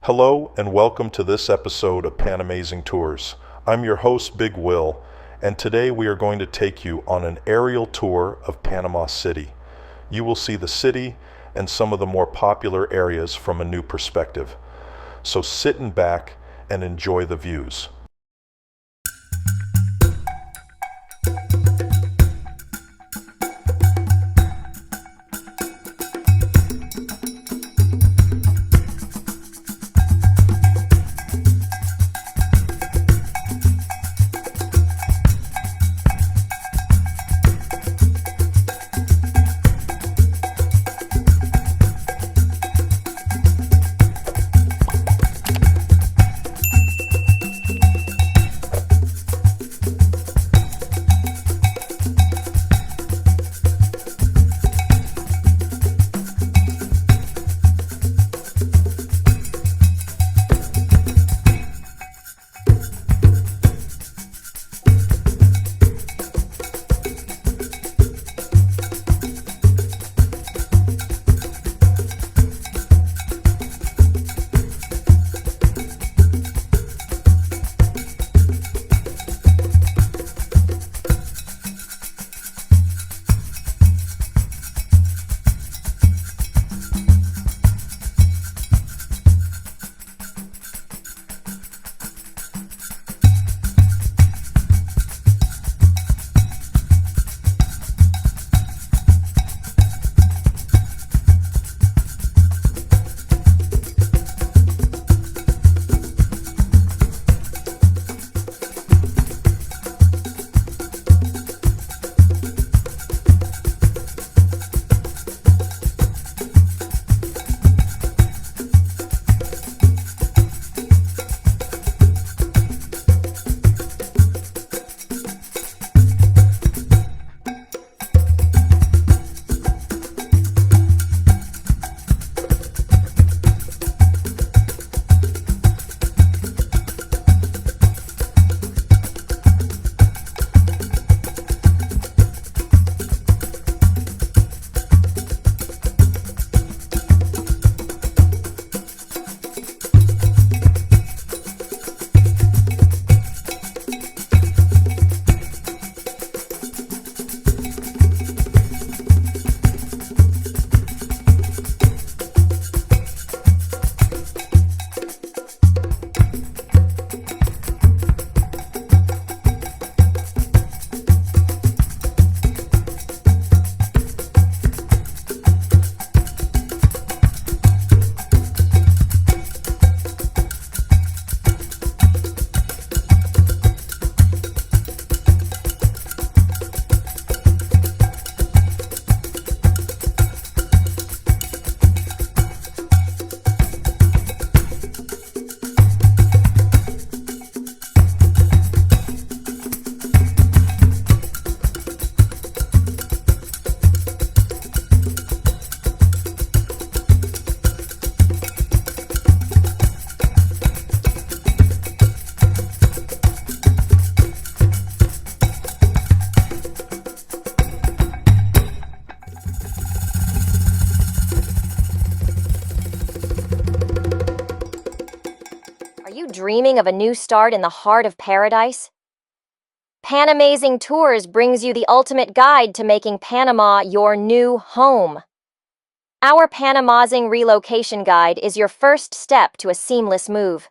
Hello and welcome to this episode of Panamazing Tours. I'm your host, Big Will, and today we are going to take you on an aerial tour of Panama City. You will see the city and some of the more popular areas from a new perspective. So sit back and enjoy the views. Dreaming of a new start in the heart of paradise? Panamazing Tours brings you the ultimate guide to making Panama your new home. Our Panamazing Relocation Guide is your first step to a seamless move.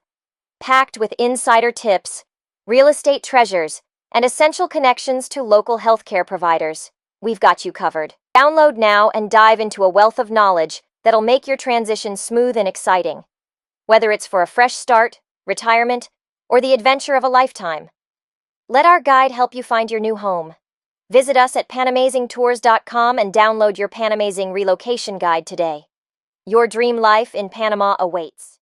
Packed with insider tips, real estate treasures, and essential connections to local healthcare providers, we've got you covered. Download now and dive into a wealth of knowledge that'll make your transition smooth and exciting. Whether it's for a fresh start, retirement, or the adventure of a lifetime, let our guide help you find your new home. Visit us at panamazingtours.com and download your Panamazing Relocation Guide today. Your dream life in Panama awaits.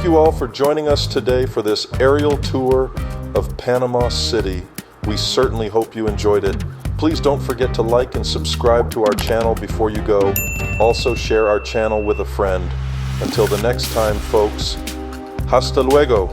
you all for joining us today for this aerial tour of Panama City. We certainly hope you enjoyed it. Please don't forget to like and subscribe to our channel before you go. Also share our channel with a friend. Until the next time, folks, hasta luego.